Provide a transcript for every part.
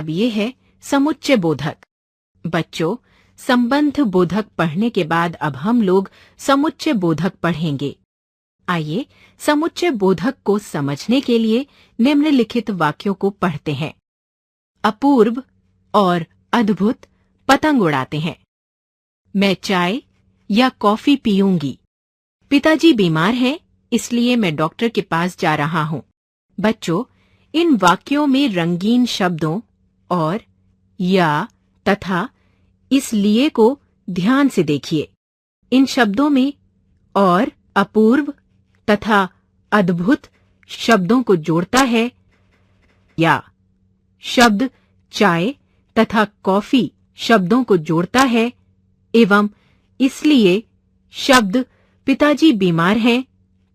अब ये है समुच्चय बोधक। बच्चों, संबंध बोधक पढ़ने के बाद अब हम लोग समुच्चय बोधक पढ़ेंगे। आइए समुच्चय बोधक को समझने के लिए निम्नलिखित वाक्यों को पढ़ते हैं। अपूर्व और अद्भुत पतंग उड़ाते हैं। मैं चाय या कॉफी पीऊंगी। पिताजी बीमार हैं, इसलिए मैं डॉक्टर के पास जा रहा हूं। बच्चों, इन वाक्यों में रंगीन शब्दों और या तथा इसलिए को ध्यान से देखिए। इन शब्दों में और, अपूर्व तथा अद्भुत शब्दों को जोड़ता है या। शब्द चाय तथा कॉफी शब्दों को जोड़ता है एवं इसलिए शब्द पिताजी बीमार हैं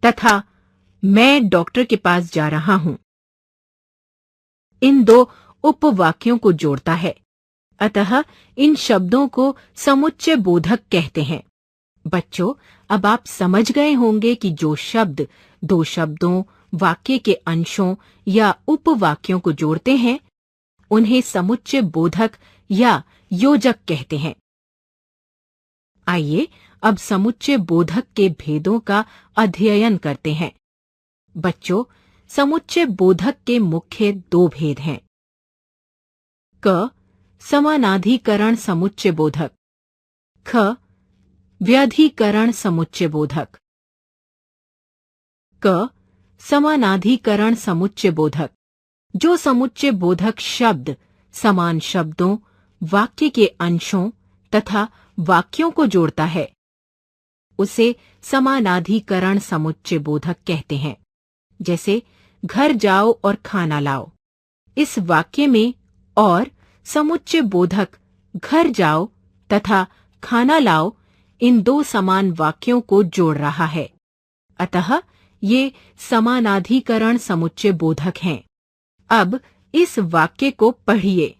तथा मैं डॉक्टर के पास जा रहा हूं। इन दो उपवाक्यों को जोड़ता है, अतः इन शब्दों को समुच्चय बोधक कहते हैं। बच्चों, अब आप समझ गए होंगे कि जो शब्द दो शब्दों, वाक्य के अंशों या उपवाक्यों को जोड़ते हैं, उन्हें समुच्चय बोधक या योजक कहते हैं। आइए अब समुच्चय बोधक के भेदों का अध्ययन करते हैं। बच्चों, समुच्चय बोधक के मुख्य दो भेद हैं। क. समानाधिकरण समुच्चय बोधक। ख. व्यधिकरण समुच्चय बोधक। क. समानाधिकरण समुच्चय बोधक। जो समुच्चय बोधक शब्द समान शब्दों, वाक्य के अंशों तथा वाक्यों को जोड़ता है, उसे समानाधिकरण समुच्चय बोधक कहते हैं। जैसे घर जाओ और खाना लाओ। इस वाक्य में और समुच्चय बोधक घर जाओ तथा खाना लाओ इन दो समान वाक्यों को जोड़ रहा है, अतः ये समानाधिकरण समुच्चय बोधक हैं। अब इस वाक्य को पढ़िए।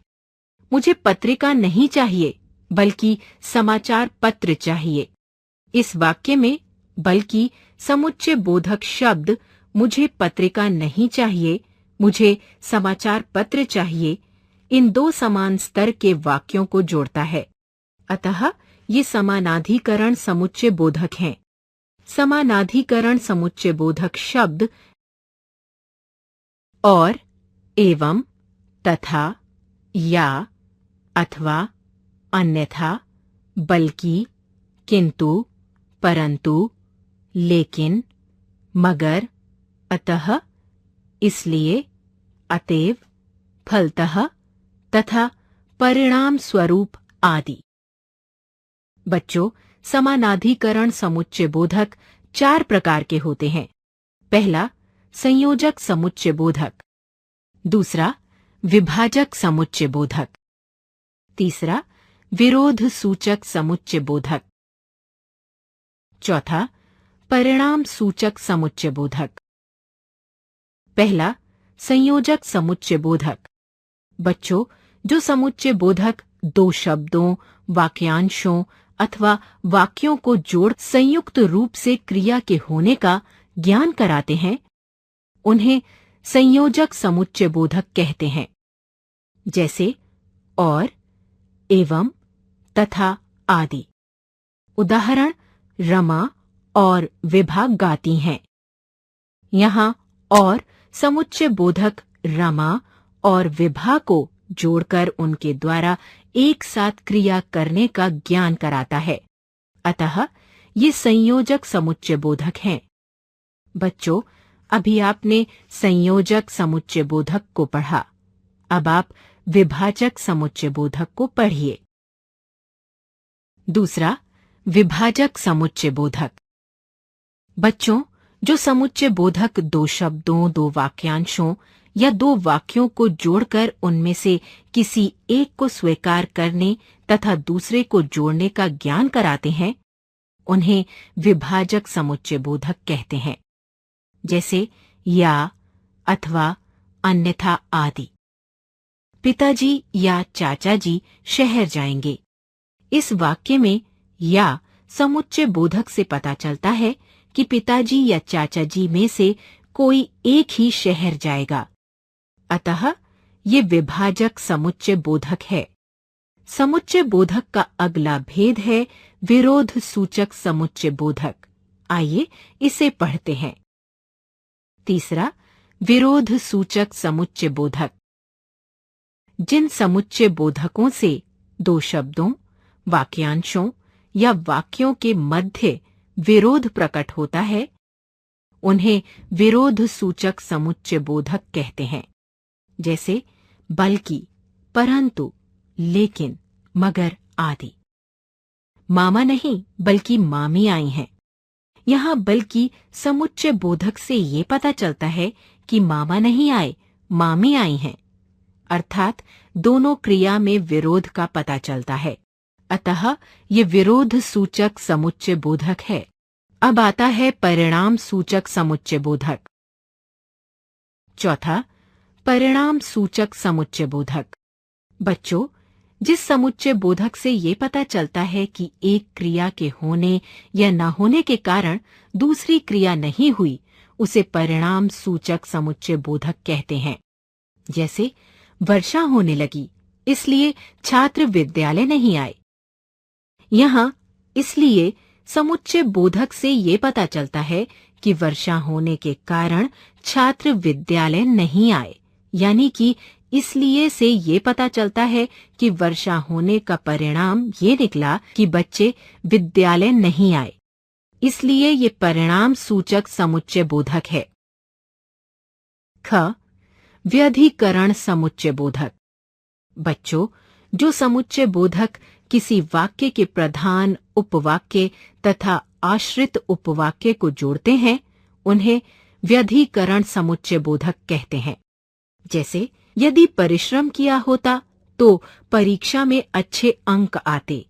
मुझे पत्रिका नहीं चाहिए, बल्कि समाचार पत्र चाहिए। इस वाक्य में बल्कि समुच्चय बोधक शब्द मुझे पत्रिका नहीं चाहिए, मुझे समाचार पत्र चाहिए, इन दो समान स्तर के वाक्यों को जोड़ता है, अतः ये समानाधिकरण समुच्चय बोधक हैं। समानाधिकरण समुच्चय बोधक शब्द और, एवं, तथा, या, अथवा, अन्यथा, बल्कि, किंतु, परंतु, लेकिन, मगर, अतः, इसलिए, अतएव, फलतः तथा परिणाम स्वरूप आदि। बच्चों, समानाधिकरण समुच्चय बोधक 4 प्रकार के होते हैं। पहला, संयोजक समुच्चय बोधक। दूसरा, विभाजक समुच्चय बोधक। तीसरा, विरोध सूचक समुच्चय बोधक। चौथा, परिणाम सूचक समुच्चय बोधक। पहला, संयोजक समुच्चय बोधक। बच्चों, जो समुच्चय बोधक दो शब्दों, वाक्यांशों अथवा वाक्यों को जोड़ संयुक्त रूप से क्रिया के होने का ज्ञान कराते हैं, उन्हें संयोजक समुच्चय बोधक कहते हैं। जैसे और, एवं, तथा आदि। उदाहरण, रमा और विभा गाती हैं। यहाँ और समुच्चय बोधक रमा और विभा को जोड़कर उनके द्वारा एक साथ क्रिया करने का ज्ञान कराता है, अतः ये संयोजक समुच्चय बोधक हैं। बच्चों, अभी आपने संयोजक समुच्चय बोधक को पढ़ा, अब आप विभाजक समुच्चय बोधक को पढ़िए। दूसरा, विभाजक समुच्चय बोधक। बच्चों, जो समुच्चय बोधक दो शब्दों, दो वाक्यांशों या दो वाक्यों को जोड़कर उनमें से किसी एक को स्वीकार करने तथा दूसरे को जोड़ने का ज्ञान कराते हैं, उन्हें विभाजक समुच्चय बोधक कहते हैं। जैसे या, अथवा, अन्यथा आदि। पिताजी या चाचा जी शहर जाएंगे। इस वाक्य में या समुच्चय बोधक से पता चलता है कि पिताजी या चाचा जी में से कोई एक ही शहर जाएगा, अतः ये विभाजक समुच्चय बोधक है। समुच्चय बोधक का अगला भेद है विरोध सूचक समुच्चय बोधक। आइए इसे पढ़ते हैं। तीसरा, विरोध सूचक समुच्चय बोधक। जिन समुच्चय बोधकों से दो शब्दों, वाक्यांशों या वाक्यों के मध्य विरोध प्रकट होता है, उन्हें विरोध सूचक समुच्चय बोधक कहते हैं। जैसे बल्कि, परंतु, लेकिन, मगर आदि। मामा नहीं बल्कि मामी आई हैं। यहाँ बल्कि समुच्चय बोधक से ये पता चलता है कि मामा नहीं आए, मामी आई हैं। अर्थात दोनों क्रिया में विरोध का पता चलता है। अतः ये विरोध सूचक समुच्चय बोधक है। अब आता है परिणाम सूचक समुच्चय बोधक। चौथा, परिणाम सूचक समुच्चय बोधक। बच्चों, जिस समुच्चय बोधक से ये पता चलता है कि एक क्रिया के होने या न होने के कारण दूसरी क्रिया नहीं हुई, उसे परिणाम सूचक समुच्चय बोधक कहते हैं। जैसे वर्षा होने लगी, इसलिए छात्र विद्यालय नहीं आए। यहाँ इसलिए समुच्चय बोधक से ये पता चलता है कि वर्षा होने के कारण छात्र विद्यालय नहीं आए, यानी कि इसलिए से ये पता चलता है कि वर्षा होने का परिणाम ये निकला कि बच्चे विद्यालय नहीं आए। इसलिए ये परिणाम सूचक समुच्चय बोधक है। ख, व्यधिकरण समुच्चय बोधक। बच्चों, जो समुच्चय बोधक किसी वाक्य के प्रधान उपवाक्य तथा आश्रित उपवाक्य को जोड़ते हैं, उन्हें व्यधिकरण समुच्चय बोधक कहते हैं। जैसे यदि परिश्रम किया होता तो परीक्षा में अच्छे अंक आते।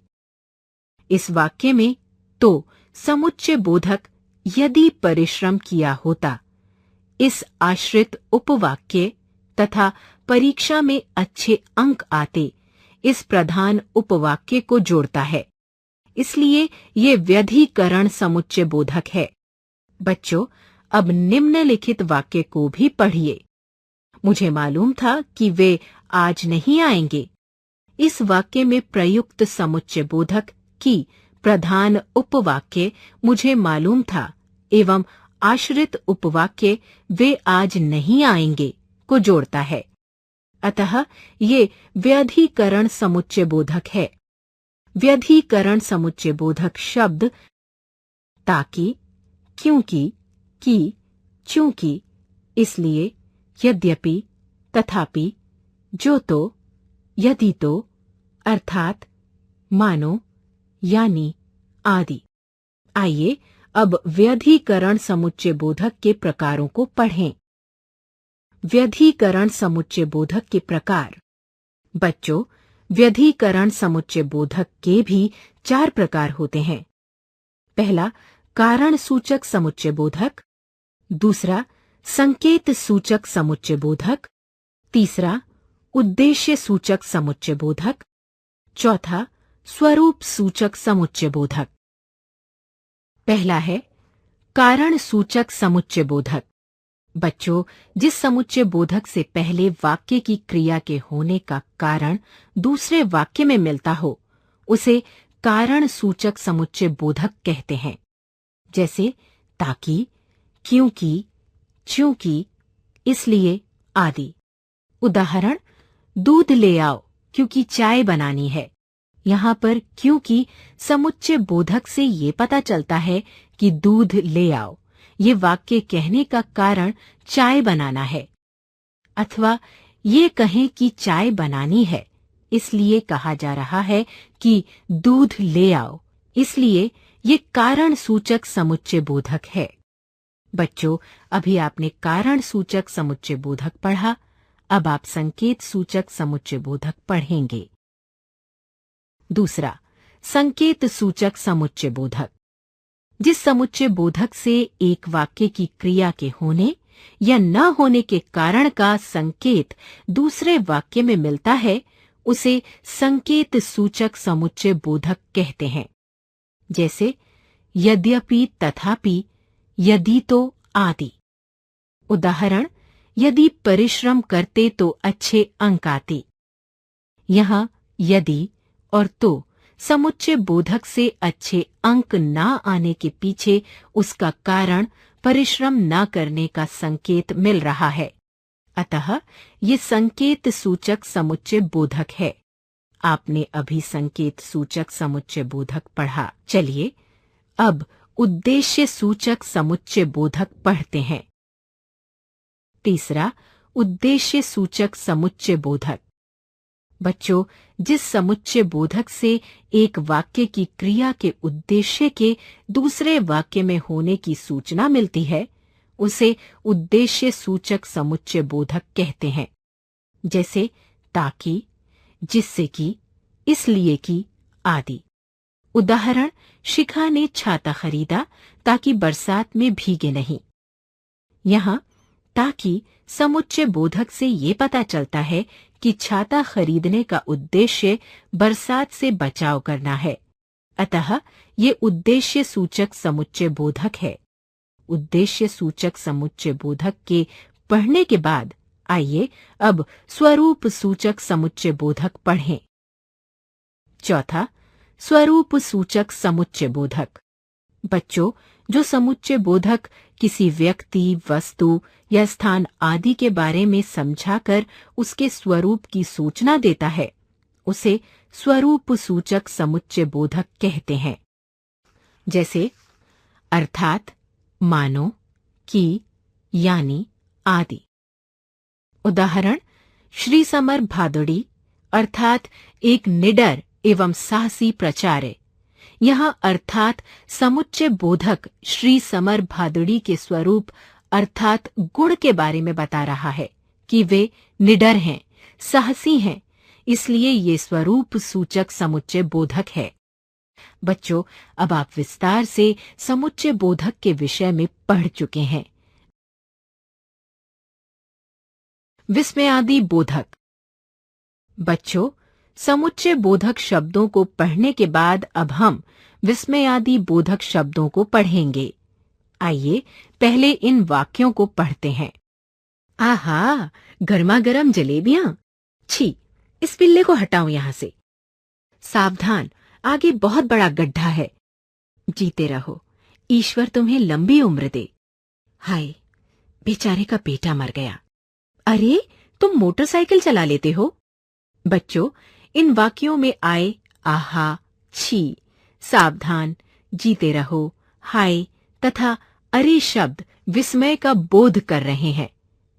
इस वाक्य में तो समुच्चय बोधक यदि परिश्रम किया होता इस आश्रित उपवाक्य तथा परीक्षा में अच्छे अंक आते इस प्रधान उपवाक्य को जोड़ता है। इसलिए ये व्यधिकरण समुच्चय बोधक है। बच्चों, अब निम्नलिखित वाक्य को भी पढ़िए। मुझे मालूम था कि वे आज नहीं आएंगे। इस वाक्य में प्रयुक्त समुच्चय बोधक की प्रधान उपवाक्य मुझे मालूम था एवं आश्रित उपवाक्य वे आज नहीं आएंगे को जोड़ता है। अतः ये व्यधिकरण समुच्चय बोधक है। व्यधिकरण समुच्चय बोधक शब्द ताकि, क्योंकि, कि, चूंकि, इसलिए, यद्यपि, तथापि, जो तो, यदि तो, अर्थात, मानो, यानी, आदि। आइए अब व्यधिकरण समुच्चय बोधक के प्रकारों को पढ़ें। व्यधिकरण समुच्चय बोधक के प्रकार। बच्चों, व्यधिकरण समुच्चय बोधक के भी 4 प्रकार होते हैं। पहला, कारण सूचक समुच्चय बोधक। दूसरा, संकेत सूचक समुच्चय बोधक। तीसरा, उद्देश्य सूचक समुच्चय बोधक। चौथा, स्वरूप सूचक समुच्चय बोधक। पहला है कारण सूचक समुच्चय बोधक। बच्चों, जिस समुच्चय बोधक से पहले वाक्य की क्रिया के होने का कारण दूसरे वाक्य में मिलता हो, उसे कारण सूचक समुच्चय बोधक कहते हैं। जैसे ताकि, क्योंकि, चूंकि, इसलिए, आदि। उदाहरण, दूध ले आओ क्योंकि चाय बनानी है। यहाँ पर क्योंकि समुच्चय बोधक से ये पता चलता है कि दूध ले आओ ये वाक्य कहने का कारण चाय बनाना है। अथवा ये कहें कि चाय बनानी है, इसलिए कहा जा रहा है कि दूध ले आओ, इसलिए ये कारण सूचक समुच्चय बोधक है। बच्चों, अभी आपने कारण सूचक समुच्चय बोधक पढ़ा, अब आप संकेत सूचक समुच्चय बोधक पढ़ेंगे। दूसरा, संकेत सूचक समुच्चय बोधक। जिस समुच्चय बोधक से एक वाक्य की क्रिया के होने या न होने के कारण का संकेत दूसरे वाक्य में मिलता है, उसे संकेत सूचक समुच्चय बोधक कहते हैं। जैसे यद्यपि, तथापि, यदि तो, आदि। उदाहरण, यदि परिश्रम करते तो अच्छे अंक आते। यहाँ यदि और तो समुच्चय बोधक से अच्छे अंक ना आने के पीछे उसका कारण परिश्रम न करने का संकेत मिल रहा है। अतः ये संकेत सूचक समुच्चय बोधक है। आपने अभी संकेत सूचक समुच्चय बोधक पढ़ा। चलिए अब उद्देश्य सूचक समुच्चय बोधक पढ़ते हैं। तीसरा, उद्देश्य सूचक समुच्चय बोधक। बच्चों, जिस समुच्चय बोधक से एक वाक्य की क्रिया के उद्देश्य के दूसरे वाक्य में होने की सूचना मिलती है, उसे उद्देश्य सूचक समुच्चय बोधक कहते हैं। जैसे ताकि, जिससे कि, इसलिए कि आदि। उदाहरण, शिखा ने छाता खरीदा ताकि बरसात में भीगे नहीं। यहाँ ताकि समुच्चय बोधक से ये पता चलता है कि छाता खरीदने का उद्देश्य बरसात से बचाव करना है। अतः ये उद्देश्य सूचक समुच्चय बोधक है। उद्देश्य सूचक समुच्चय बोधक के पढ़ने के बाद आइए अब स्वरूप सूचक समुच्चय बोधक पढ़ें। चौथा, स्वरूप सूचक समुच्चय बोधक। बच्चों, जो समुच्चय बोधक किसी व्यक्ति, वस्तु या स्थान आदि के बारे में समझाकर उसके स्वरूप की सूचना देता है, उसे स्वरूप सूचक समुच्चय बोधक कहते हैं। जैसे अर्थात, मानो, कि, यानी आदि। उदाहरण, श्री समर भादुड़ी अर्थात एक निडर एवं साहसी प्रचार्य। यहाँ अर्थात समुच्चय बोधक श्री समर भादुड़ी के स्वरूप अर्थात गुण के बारे में बता रहा है कि वे निडर हैं, साहसी हैं, इसलिए ये स्वरूप सूचक समुच्चय बोधक है। बच्चों, अब आप विस्तार से समुच्चय बोधक के विषय में पढ़ चुके हैं। विस्मयादि बोधक। बच्चों, समुच्चय बोधक शब्दों को पढ़ने के बाद अब हम विस्मयादि बोधक शब्दों को पढ़ेंगे। आइए पहले इन वाक्यों को पढ़ते हैं। आहा, गर्मा गर्म जलेबियां। छी, इस पिल्ले को हटाओ यहां से। सावधान, आगे बहुत बड़ा गड्ढा है। जीते रहो, ईश्वर तुम्हें लंबी उम्र दे। हाय, बेचारे का बेटा मर गया। अरे, तुम मोटरसाइकिल चला लेते हो। बच्चों, इन वाक्यों में आए आहा, छी, सावधान, जीते रहो, हाय तथा अरे शब्द विस्मय का बोध कर रहे हैं,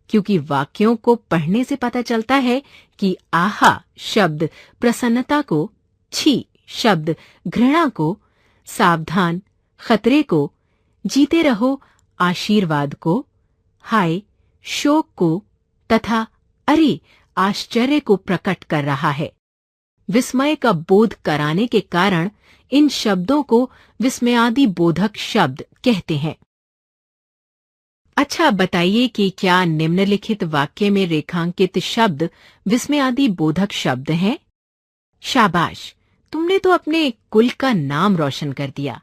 क्योंकि वाक्यों को पढ़ने से पता चलता है कि आहा शब्द प्रसन्नता को, छी शब्द घृणा को, सावधान खतरे को, जीते रहो आशीर्वाद को, हाय शोक को तथा अरे आश्चर्य को प्रकट कर रहा है। विस्मय का बोध कराने के कारण इन शब्दों को विस्मयादि बोधक शब्द कहते हैं। अच्छा, बताइए कि क्या निम्नलिखित वाक्य में रेखांकित शब्द विस्मयादि बोधक शब्द हैं? शाबाश, तुमने तो अपने कुल का नाम रोशन कर दिया।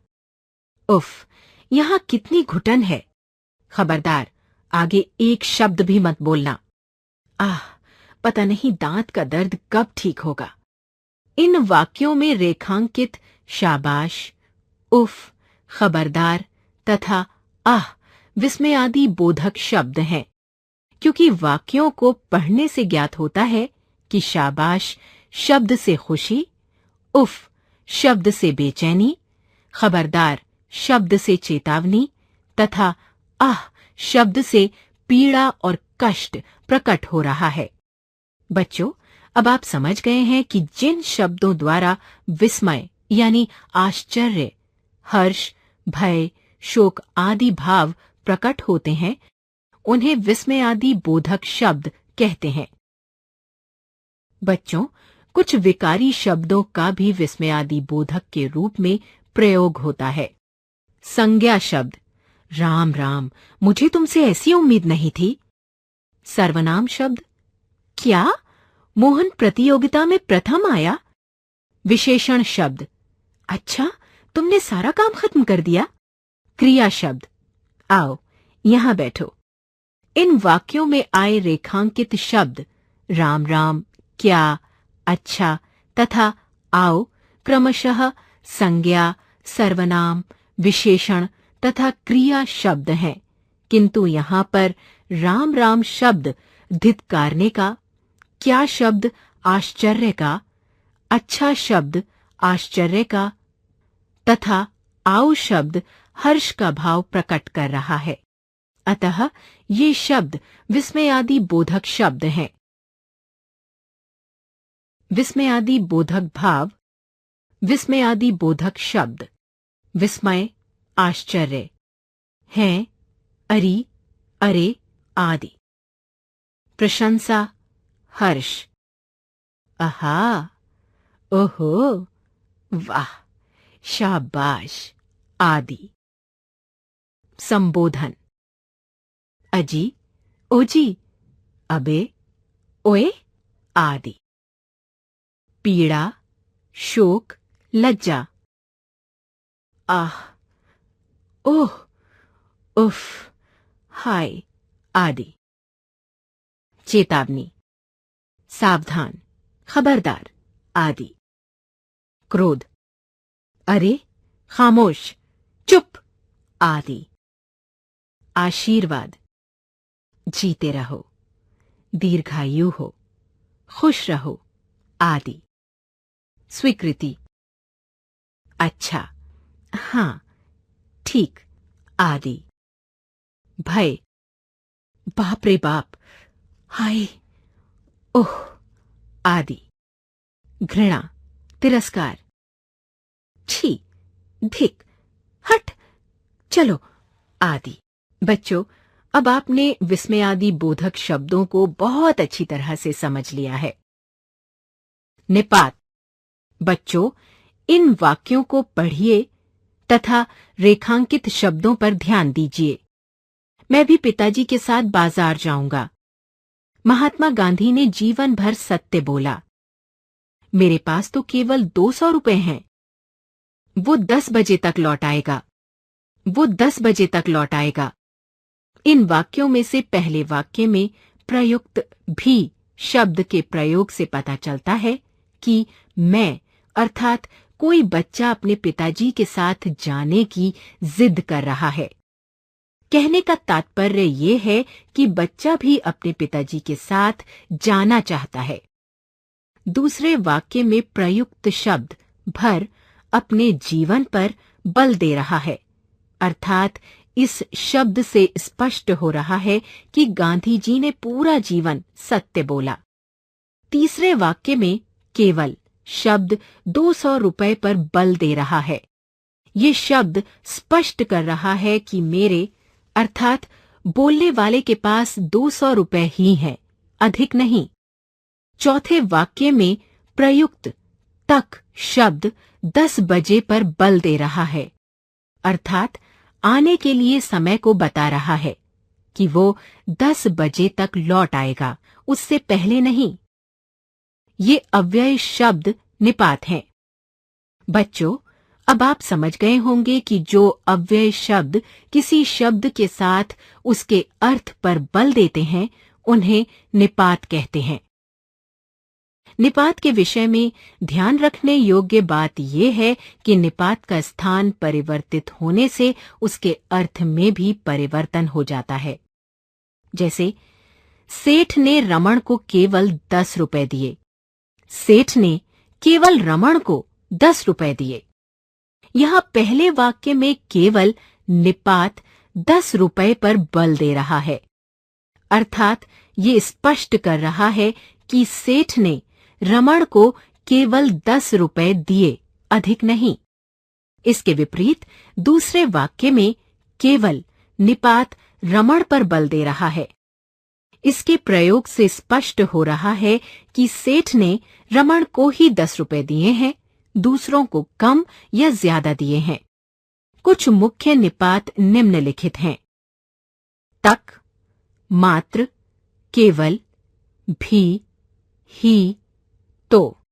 उफ, यहाँ कितनी घुटन है। खबरदार, आगे एक शब्द भी मत बोलना। आह, पता नहीं दांत का दर्द कब ठीक होगा। इन वाक्यों में रेखांकित शाबाश, उफ, खबरदार तथा आह विस्मयादि बोधक शब्द हैं, क्योंकि वाक्यों को पढ़ने से ज्ञात होता है कि शाबाश शब्द से खुशी, उफ शब्द से बेचैनी, खबरदार शब्द से चेतावनी तथा आह शब्द से पीड़ा और कष्ट प्रकट हो रहा है। बच्चों, अब आप समझ गए हैं कि जिन शब्दों द्वारा विस्मय यानी आश्चर्य, हर्ष, भय, शोक आदि भाव प्रकट होते हैं, उन्हें विस्मयादि बोधक शब्द कहते हैं। बच्चों, कुछ विकारी शब्दों का भी विस्मयादि बोधक के रूप में प्रयोग होता है। संज्ञा शब्द, राम राम, मुझे तुमसे ऐसी उम्मीद नहीं थी। सर्वनाम शब्द, क्या मोहन प्रतियोगिता में प्रथम आया। विशेषण शब्द, अच्छा तुमने सारा काम खत्म कर दिया। क्रिया शब्द, आओ यहां बैठो। इन वाक्यों में आए रेखांकित शब्द राम राम, क्या, अच्छा तथा आओ क्रमशः संज्ञा, सर्वनाम, विशेषण तथा क्रिया शब्द हैं, किंतु यहाँ पर राम राम शब्द धिक्कारने का, क्या शब्द आश्चर्य का, अच्छा शब्द आश्चर्य का तथा आओ शब्द हर्ष का भाव प्रकट कर रहा है। अतः ये शब्द विस्मयादि बोधक शब्द हैं। विस्मयादि बोधक भाव, विस्मयादि बोधक शब्द, विस्मय, आश्चर्य, हैं, अरी, अरे आदि। प्रशंसा, हर्ष, आहा, ओहो, वाह, शाबाश आदि। संबोधन, अजी, ओजी, अबे, ओए आदि। पीड़ा, शोक, लज्जा, आह, ओह, उफ, हाय आदि। चेतावनी, सावधान, खबरदार आदि। क्रोध, अरे, खामोश, चुप आदि। आशीर्वाद, जीते रहो, दीर्घायु हो, खुश रहो आदि। स्वीकृति, अच्छा, हाँ, ठीक आदि। भय, बाप रे बाप, हाय, ओह आदि। घृणा, तिरस्कार, छी, धिक, हट, चलो आदि। बच्चों, अब आपने विस्मयादि बोधक शब्दों को बहुत अच्छी तरह से समझ लिया है। निपात, बच्चों, इन वाक्यों को पढ़िए तथा रेखांकित शब्दों पर ध्यान दीजिए। मैं भी पिताजी के साथ बाजार जाऊंगा। महात्मा गांधी ने जीवन भर सत्य बोला। मेरे पास तो केवल 200 रुपए हैं। वो 10 बजे तक लौट आएगा। वो 10 बजे तक लौट आएगा। इन वाक्यों में से पहले वाक्य में प्रयुक्त भी शब्द के प्रयोग से पता चलता है कि मैं अर्थात कोई बच्चा अपने पिताजी के साथ जाने की जिद कर रहा है। कहने का तात्पर्य ये है कि बच्चा भी अपने पिताजी के साथ जाना चाहता है। दूसरे वाक्य में प्रयुक्त शब्द भर अपने जीवन पर बल दे रहा है, अर्थात इस शब्द से स्पष्ट हो रहा है कि गांधी जी ने पूरा जीवन सत्य बोला। तीसरे वाक्य में केवल शब्द 200 रुपए पर बल दे रहा है। ये शब्द स्पष्ट कर रहा है कि मेरे अर्थात बोलने वाले के पास 200 रुपए ही हैं, अधिक नहीं। चौथे वाक्य में प्रयुक्त तक शब्द 10 बजे पर बल दे रहा है, अर्थात आने के लिए समय को बता रहा है कि वो 10 बजे तक लौट आएगा, उससे पहले नहीं। ये अव्यय शब्द निपात हैं। बच्चों, अब आप समझ गए होंगे कि जो अव्यय शब्द किसी शब्द के साथ उसके अर्थ पर बल देते हैं, उन्हें निपात कहते हैं। निपात के विषय में ध्यान रखने योग्य बात यह है कि निपात का स्थान परिवर्तित होने से उसके अर्थ में भी परिवर्तन हो जाता है। जैसे सेठ ने रमण को केवल 10 रुपए दिए। सेठ ने केवल रमण को 10 रुपए दिए। यहां पहले वाक्य में केवल निपात 10 रुपए पर बल दे रहा है, अर्थात ये स्पष्ट कर रहा है कि सेठ ने रमण को केवल 10 रुपए दिए, अधिक नहीं। इसके विपरीत दूसरे वाक्य में केवल निपात रमण पर बल दे रहा है। इसके प्रयोग से स्पष्ट हो रहा है कि सेठ ने रमण को ही 10 रुपए दिए हैं, दूसरों को कम या ज्यादा दिए हैं। कुछ मुख्य निपात निम्नलिखित हैं: तक, मात्र, केवल, भी, ही, तो।